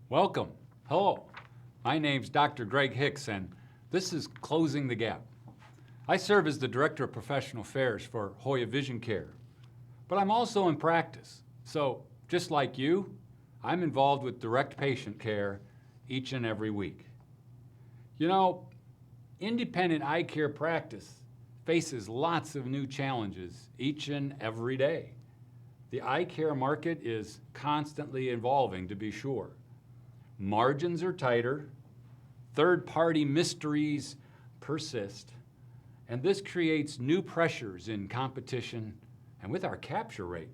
Welcome. Hello. My name's Dr. Greg Hicks, and this is Closing the Gap. I serve as the Director of Professional Affairs for Hoya Vision Care, but I'm also in practice. So, just like you, I'm involved with direct patient care each and every week. You know, independent eye care practice faces lots of new challenges each and every day. The eye care market is constantly evolving, to be sure. Margins are tighter, third-party mysteries persist, and this creates new pressures in competition and with our capture rate.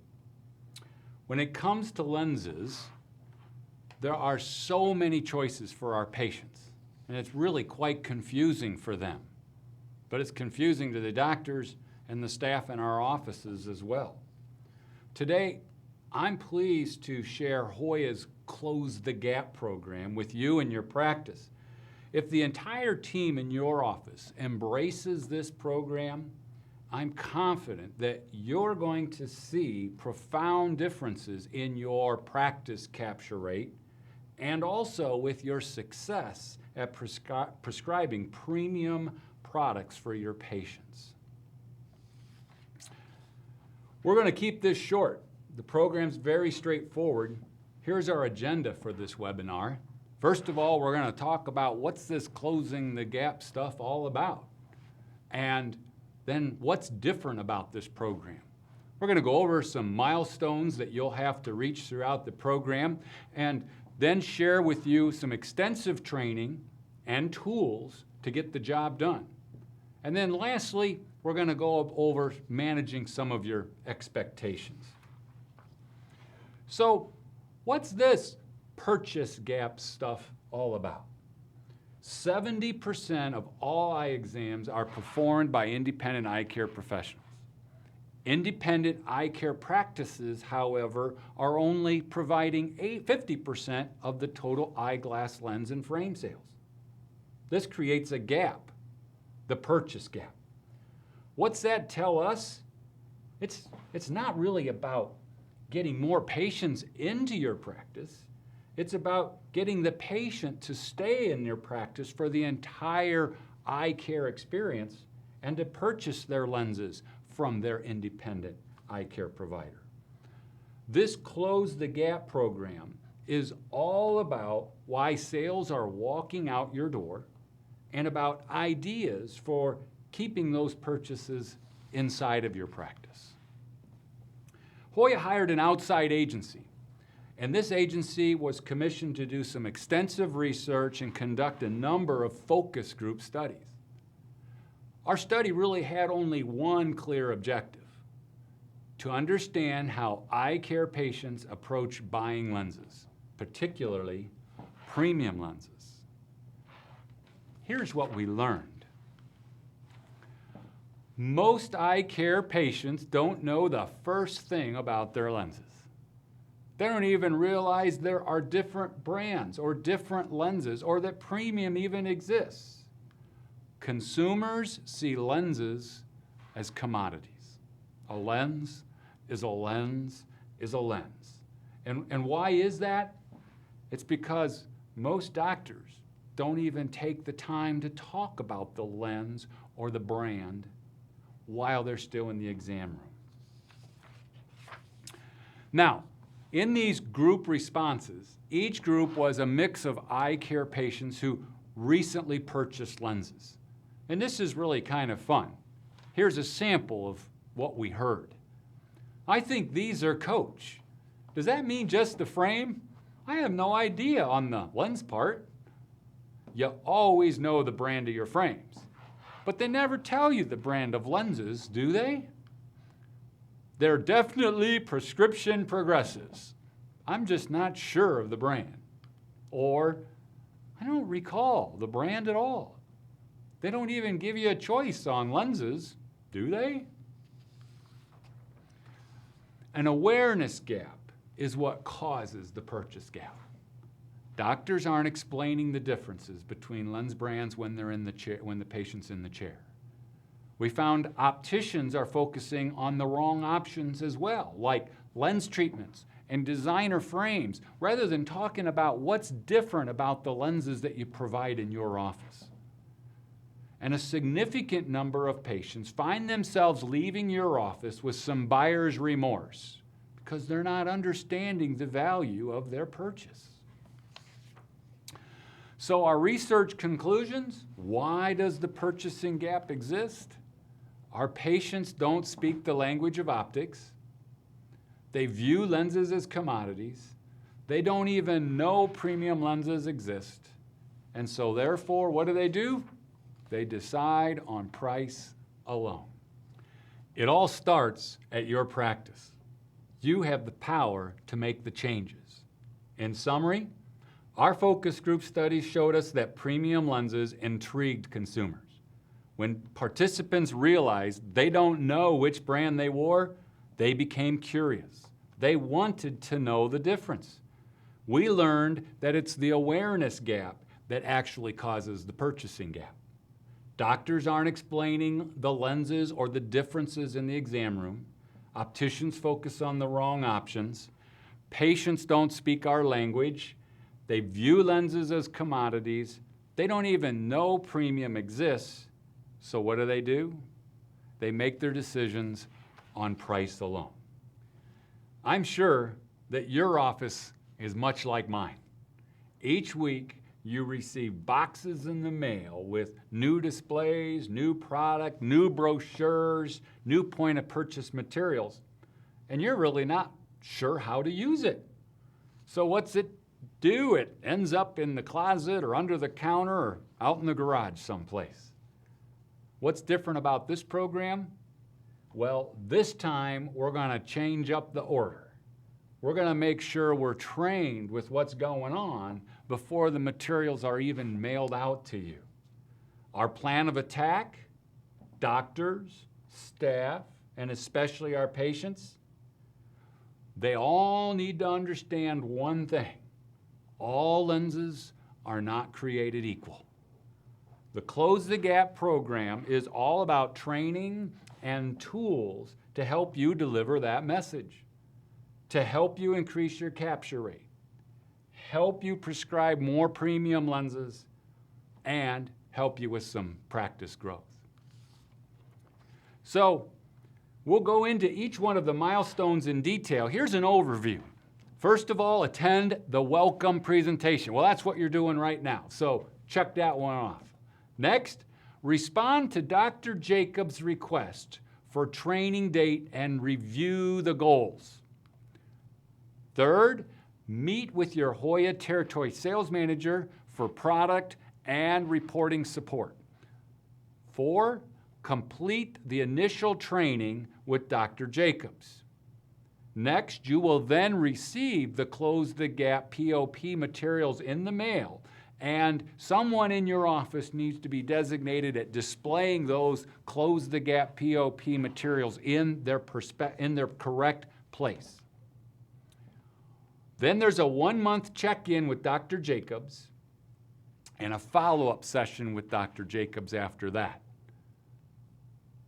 When it comes to lenses, there are so many choices for our patients, and it's really quite confusing for them. But it's confusing to the doctors and the staff in our offices as well. Today, I'm pleased to share Hoya's Close the Gap program with you and your practice. If the entire team in your office embraces this program, I'm confident that you're going to see profound differences in your practice capture rate and also with your success at prescribing premium products for your patients. We're going to keep this short. The program's very straightforward. Here's our agenda for this webinar. First of all, we're going to talk about what's this Closing the Gap stuff all about, and then what's different about this program. We're going to go over some milestones that you'll have to reach throughout the program, and then share with you some extensive training and tools to get the job done. And then lastly, we're going to go over managing some of your expectations. So, what's this purchase gap stuff all about? 70% of all eye exams are performed by independent eye care professionals. Independent eye care practices, however, are only providing 50% of the total eyeglass lens and frame sales. This creates a gap, the purchase gap. What's that tell us? It's not really about getting more patients into your practice. It's about getting the patient to stay in your practice for the entire eye care experience and to purchase their lenses from their independent eye care provider. This Close the Gap program is all about why sales are walking out your door and about ideas for keeping those purchases inside of your practice. Hoya hired an outside agency, and this agency was commissioned to do some extensive research and conduct a number of focus group studies. Our study really had only one clear objective: to understand how eye care patients approach buying lenses, particularly premium lenses. Here's what we learned. Most eye care patients don't know the first thing about their lenses. They don't even realize there are different brands or different lenses or that premium even exists. Consumers see lenses as commodities. A lens is a lens is a lens. And why is that? It's because most doctors don't even take the time to talk about the lens or the brand while they're still in the exam room. Now, in these group responses, each group was a mix of eye care patients who recently purchased lenses. And this is really kind of fun. Here's a sample of what we heard. I think these are Coach. Does that mean just the frame? I have no idea on the lens part. You always know the brand of your frames, but they never tell you the brand of lenses, do they? They're definitely prescription progressives. I'm just not sure of the brand. Or, I don't recall the brand at all. They don't even give you a choice on lenses, do they? An awareness gap is what causes the purchase gap. Doctors aren't explaining the differences between lens brands when they're in the chair, when the patient's in the chair. We found opticians are focusing on the wrong options as well, like lens treatments and designer frames, rather than talking about what's different about the lenses that you provide in your office. And a significant number of patients find themselves leaving your office with some buyer's remorse because they're not understanding the value of their purchase. So our research conclusions: why does the purchasing gap exist? Our patients don't speak the language of optics. They view lenses as commodities. They don't even know premium lenses exist. And so therefore, what do? They decide on price alone. It all starts at your practice. You have the power to make the changes. In summary, our focus group studies showed us that premium lenses intrigued consumers. When participants realized they don't know which brand they wore, they became curious. They wanted to know the difference. We learned that it's the awareness gap that actually causes the purchasing gap. Doctors aren't explaining the lenses or the differences in the exam room. Opticians focus on the wrong options. Patients don't speak our language. They view lenses as commodities. They don't even know premium exists. So what do? They make their decisions on price alone. I'm sure that your office is much like mine. Each week, you receive boxes in the mail with new displays, new product, new brochures, new point of purchase materials, and you're really not sure how to use it. So what's it do? It ends up in the closet or under the counter or out in the garage someplace. What's different about this program? Well, this time we're gonna change up the order. We're gonna make sure we're trained with what's going on before the materials are even mailed out to you. Our plan of attack: doctors, staff, and especially our patients, they all need to understand one thing: all lenses are not created equal. The Close the Gap program is all about training and tools to help you deliver that message, to help you increase your capture rate, help you prescribe more premium lenses, and help you with some practice growth. So we'll go into each one of the milestones in detail. Here's an overview. First of all, attend the welcome presentation. Well, that's what you're doing right now, so check that one off. Next, respond to Dr. Jacobs' request for training date and review the goals. Third, meet with your Hoya Territory Sales Manager for product and reporting support. 4, complete the initial training with Dr. Jacobs. Next, you will then receive the Close the Gap POP materials in the mail, and someone in your office needs to be designated at displaying those Close the Gap POP materials in their correct place. Then there's a 1-month check-in with Dr. Jacobs and a follow-up session with Dr. Jacobs after that.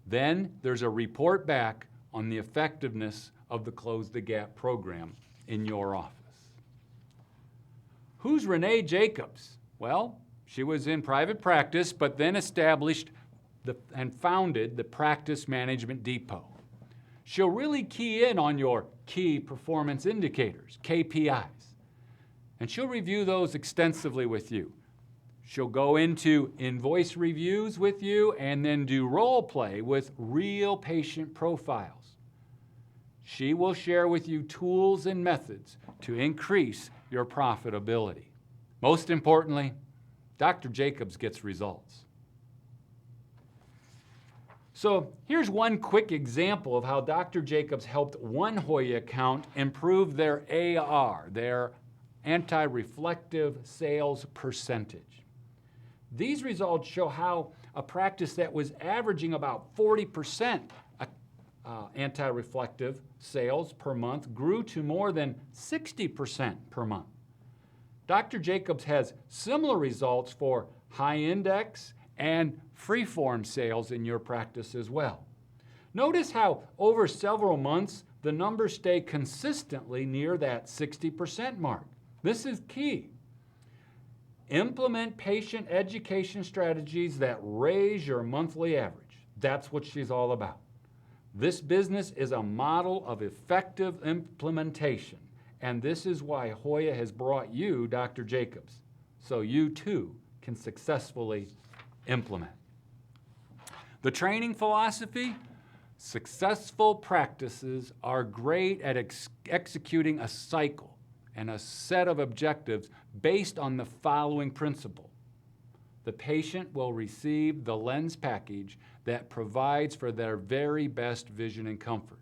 Then there's a report back on the effectiveness of the Close the Gap program in your office. Who's Renee Jacobs? Well, she was in private practice, but then established and founded the Practice Management Depot. She'll really key in on your key performance indicators, KPIs, and she'll review those extensively with you. She'll go into invoice reviews with you and then do role play with real patient profiles. She will share with you tools and methods to increase your profitability. Most importantly, Dr. Jacobs gets results. So here's one quick example of how Dr. Jacobs helped one Hoya account improve their AR, their anti-reflective sales percentage. These results show how a practice that was averaging about 40% anti-reflective sales per month grew to more than 60% per month. Dr. Jacobs has similar results for high index and freeform sales in your practice as well. Notice how over several months, the numbers stay consistently near that 60% mark. This is key. Implement patient education strategies that raise your monthly average. That's what she's all about. This business is a model of effective implementation, and this is why Hoya has brought you Dr. Jacobs, so you too can successfully implement. The training philosophy: successful practices are great at executing a cycle and a set of objectives based on the following principle. The patient will receive the lens package that provides for their very best vision and comfort.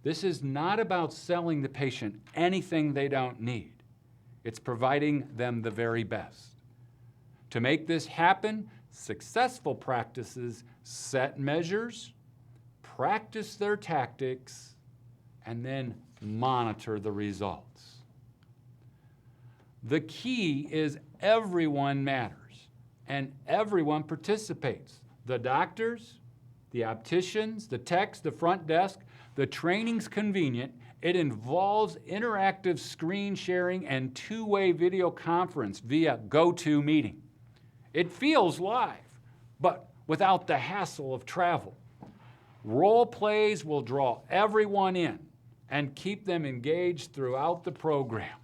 This is not about selling the patient anything they don't need. It's providing them the very best. To make this happen, successful practices set measures, practice their tactics, and then monitor the results. The key is everyone matters and everyone participates. The doctors, the opticians, the techs, the front desk. The training's convenient. It involves interactive screen sharing and two-way video conference via GoToMeeting. It feels live, but without the hassle of travel. Role plays will draw everyone in and keep them engaged throughout the program.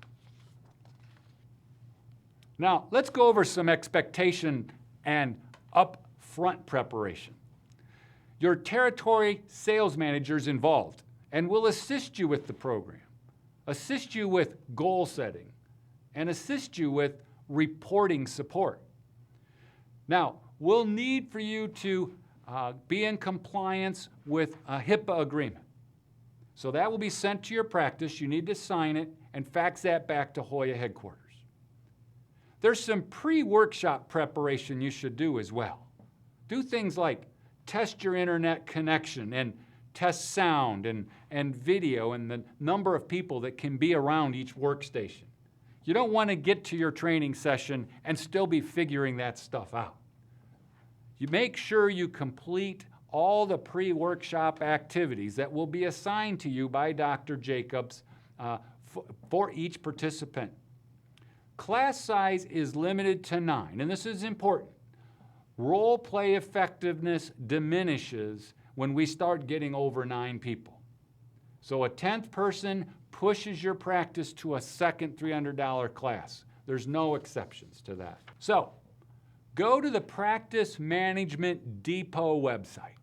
Now, let's go over some expectation and upfront preparation. Your territory sales manager is involved and will assist you with the program, assist you with goal setting, and assist you with reporting support. Now, we'll need for you to be in compliance with a HIPAA agreement. So that will be sent to your practice. You need to sign it and fax that back to Hoya headquarters. There's some pre-workshop preparation you should do as well. Do things like test your internet connection and test sound and video and the number of people that can be around each workstation. You don't want to get to your training session and still be figuring that stuff out. You make sure you complete all the pre-workshop activities that will be assigned to you by Dr. Jacobs for each participant. Class size is limited to 9, and this is important. Role play effectiveness diminishes when we start getting over 9 people. So a 10th person pushes your practice to a second $300 class. There's no exceptions to that. So go to the Practice Management Depot website.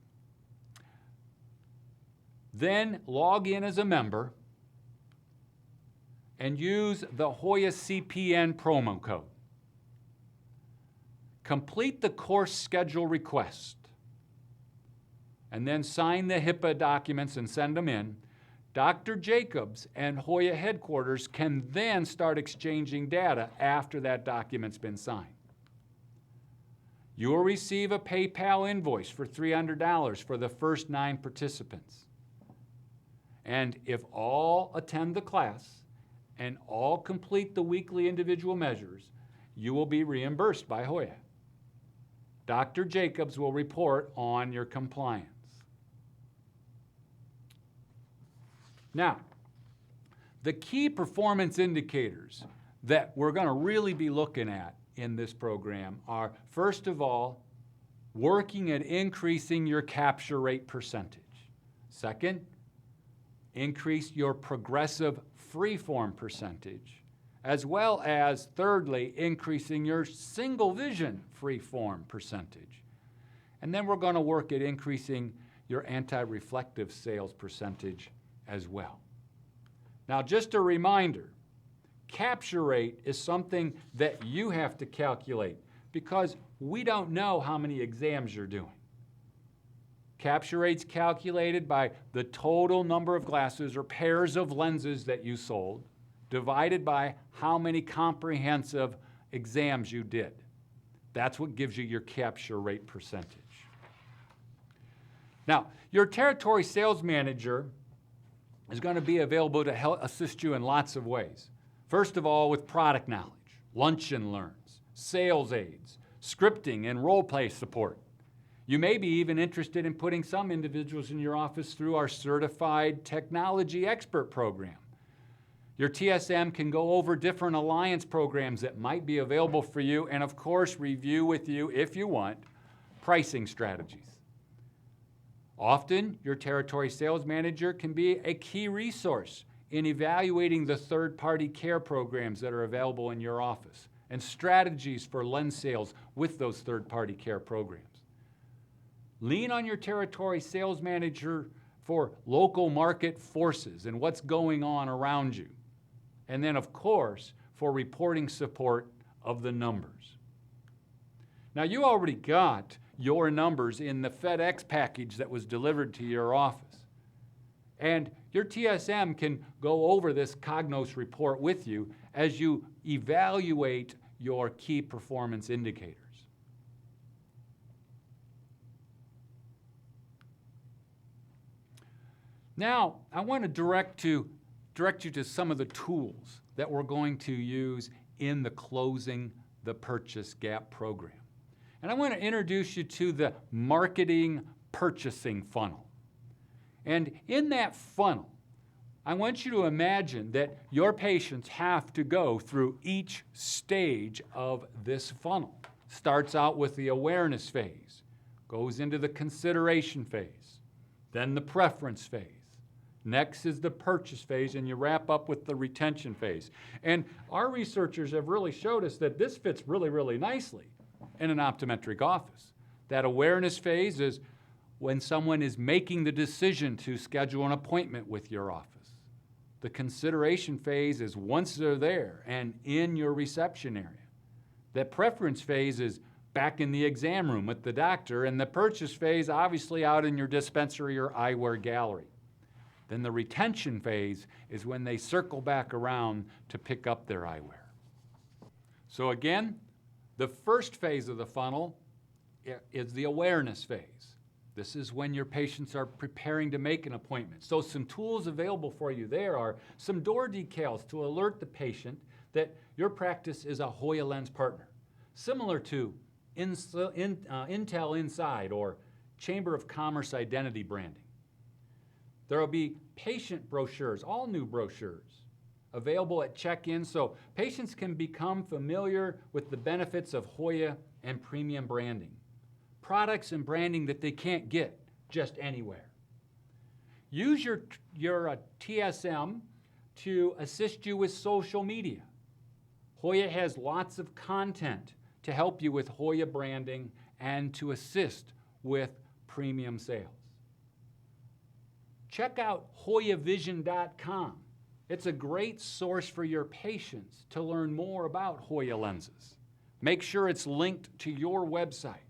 Then log in as a member and use the Hoya CPN promo code. Complete the course schedule request, and then sign the HIPAA documents and send them in. Dr. Jacobs and Hoya headquarters can then start exchanging data after that document's been signed. You will receive a PayPal invoice for $300 for the first 9 participants. And if all attend the class and all complete the weekly individual measures, you will be reimbursed by Hoya. Dr. Jacobs will report on your compliance. Now, the key performance indicators that we're going to really be looking at in this program are, first of all, working at increasing your capture rate percentage. Second, increase your progressive freeform percentage, as well as, thirdly, increasing your single vision freeform percentage. And then we're going to work at increasing your anti-reflective sales percentage as well. Now, just a reminder, capture rate is something that you have to calculate because we don't know how many exams you're doing. Capture rate's calculated by the total number of glasses or pairs of lenses that you sold, divided by how many comprehensive exams you did. That's what gives you your capture rate percentage. Now, your territory sales manager is going to be available to help assist you in lots of ways. First of all, with product knowledge, lunch and learns, sales aids, scripting, and role play support. You may be even interested in putting some individuals in your office through our Certified Technology Expert program. Your TSM can go over different alliance programs that might be available for you and, of course, review with you, if you want, pricing strategies. Often, your territory sales manager can be a key resource in evaluating the third-party care programs that are available in your office and strategies for lens sales with those third-party care programs. Lean on your territory sales manager for local market forces and what's going on around you. And then, of course, for reporting support of the numbers. Now, you already got your numbers in the FedEx package that was delivered to your office. And your TSM can go over this Cognos report with you as you evaluate your key performance indicators. Now, I want to direct you to some of the tools that we're going to use in the Closing the Purchase Gap program. And I want to introduce you to the marketing purchasing funnel. And in that funnel, I want you to imagine that your patients have to go through each stage of this funnel. Starts out with the awareness phase, goes into the consideration phase, then the preference phase. Next is the purchase phase, and you wrap up with the retention phase. And our researchers have really showed us that this fits really, really nicely in an optometric office. That awareness phase is when someone is making the decision to schedule an appointment with your office. The consideration phase is once they're there and in your reception area. The preference phase is back in the exam room with the doctor, and the purchase phase obviously out in your dispensary or eyewear gallery. Then the retention phase is when they circle back around to pick up their eyewear. So again, the first phase of the funnel is the awareness phase. This is when your patients are preparing to make an appointment. So some tools available for you there are some door decals to alert the patient that your practice is a Hoya Lens partner, similar to Intel Inside or Chamber of Commerce identity branding. There will be patient brochures, all new brochures, available at check-in so patients can become familiar with the benefits of Hoya and premium branding. Products and branding that they can't get just anywhere. Use your TSM to assist you with social media. Hoya has lots of content to help you with Hoya branding and to assist with premium sales. Check out HoyaVision.com. It's a great source for your patients to learn more about Hoya lenses. Make sure it's linked to your website.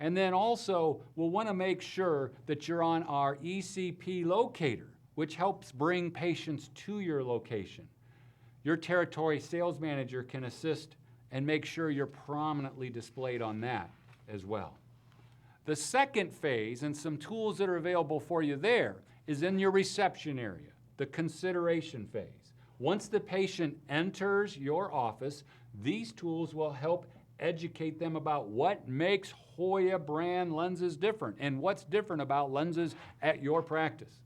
And then also, we'll want to make sure that you're on our ECP locator, which helps bring patients to your location. Your territory sales manager can assist and make sure you're prominently displayed on that as well. The second phase, and some tools that are available for you there, is in your reception area, the consideration phase. Once the patient enters your office, these tools will help educate them about what makes Hoya brand lenses different and what's different about lenses at your practice.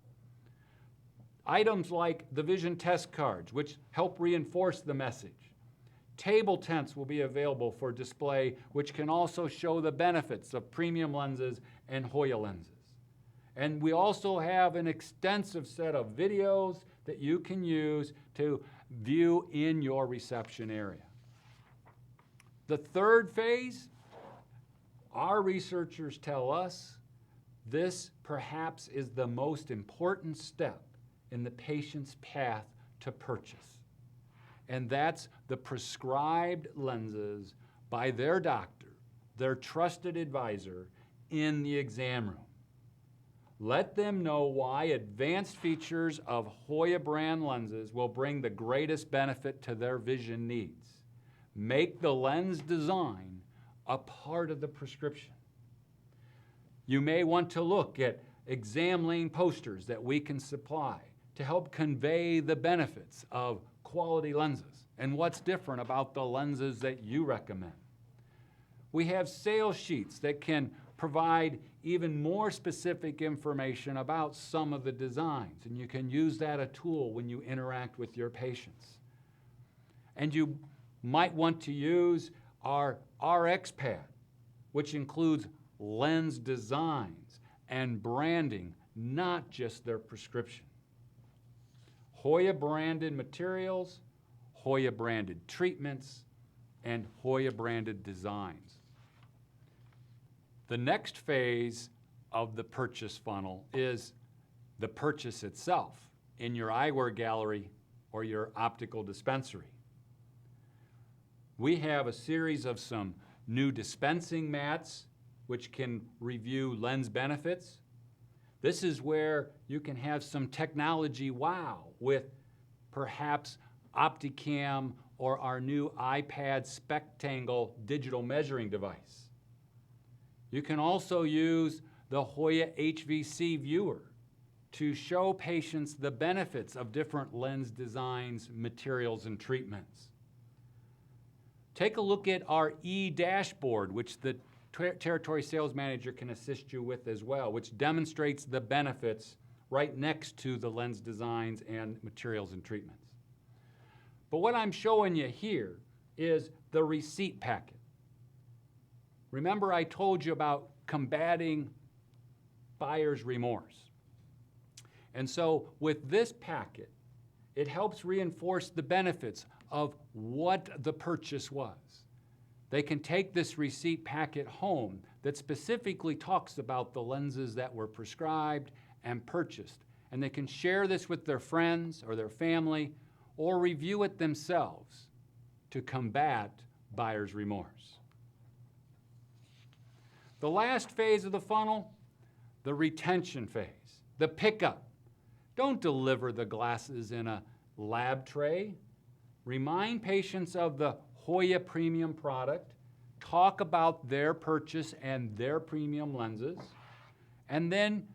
Items like the vision test cards, which help reinforce the message. Table tents will be available for display, which can also show the benefits of premium lenses and Hoya lenses. And we also have an extensive set of videos that you can use to view in your reception area. The third phase, our researchers tell us this perhaps is the most important step in the patient's path to purchase. And that's the prescribed lenses by their doctor, their trusted advisor in the exam room. Let them know why advanced features of Hoya brand lenses will bring the greatest benefit to their vision needs. Make the lens design a part of the prescription. You may want to look at exam lane posters that we can supply to help convey the benefits of quality lenses and what's different about the lenses that you recommend. We have sales sheets that can provide even more specific information about some of the designs, and you can use that as a tool when you interact with your patients. And you might want to use our RX pad, which includes lens designs and branding, not just their prescription. Hoya branded materials, Hoya branded treatments, and Hoya branded designs. The next phase of the purchase funnel is the purchase itself in your eyewear gallery or your optical dispensary. We have a series of some new dispensing mats which can review lens benefits. This is where you can have some technology wow with perhaps Opticam or our new iPad Spectangle digital measuring device. You can also use the Hoya HVC viewer to show patients the benefits of different lens designs, materials, and treatments. Take a look at our e-dashboard, which the territory sales manager can assist you with as well, which demonstrates the benefits right next to the lens designs and materials and treatments. But what I'm showing you here is the receipt packet. Remember I told you about combating buyer's remorse. And so with this packet, it helps reinforce the benefits of what the purchase was. They can take this receipt packet home that specifically talks about the lenses that were prescribed and purchased. And they can share this with their friends or their family or review it themselves to combat buyer's remorse. The last phase of the funnel, the retention phase, the pickup. Don't deliver the glasses in a lab tray. Remind patients of the Hoya premium product, talk about their purchase and their premium lenses, and then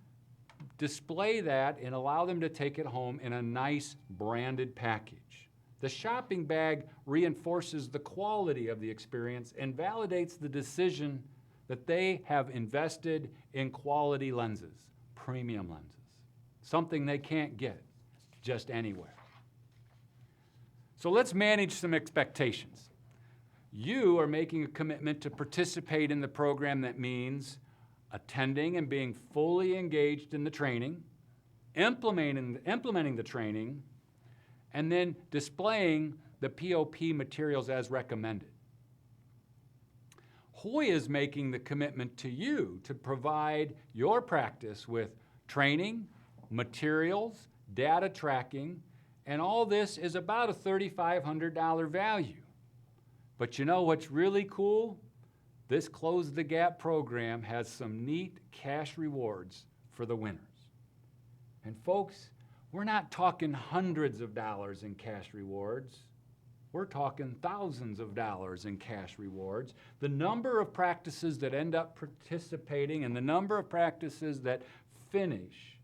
display that and allow them to take it home in a nice branded package. The shopping bag reinforces the quality of the experience and validates the decision that they have invested in quality lenses, premium lenses, something they can't get just anywhere. So let's manage some expectations. You are making a commitment to participate in the program. That means attending and being fully engaged in the training, implementing the training, and then displaying the POP materials as recommended. Hoya is making the commitment to you to provide your practice with training, materials, data tracking, and all this is about a $3,500 value. But you know what's really cool? This Close the Gap program has some neat cash rewards for the winners. And folks, we're not talking hundreds of dollars in cash rewards. We're talking thousands of dollars in cash rewards. The number of practices that end up participating and the number of practices that finish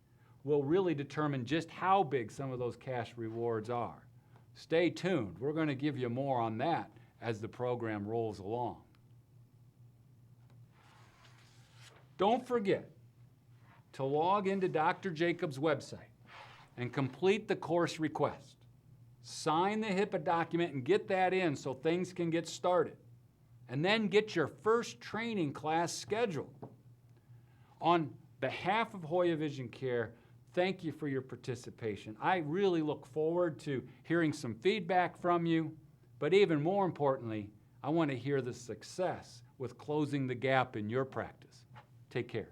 will really determine just how big some of those cash rewards are. Stay tuned. We're going to give you more on that as the program rolls along. Don't forget to log into Dr. Jacobs' website and complete the course request. Sign the HIPAA document and get that in so things can get started. And then get your first training class scheduled. On behalf of Hoya Vision Care, thank you for your participation. I really look forward to hearing some feedback from you, but even more importantly, I want to hear the success with closing the gap in your practice. Take care.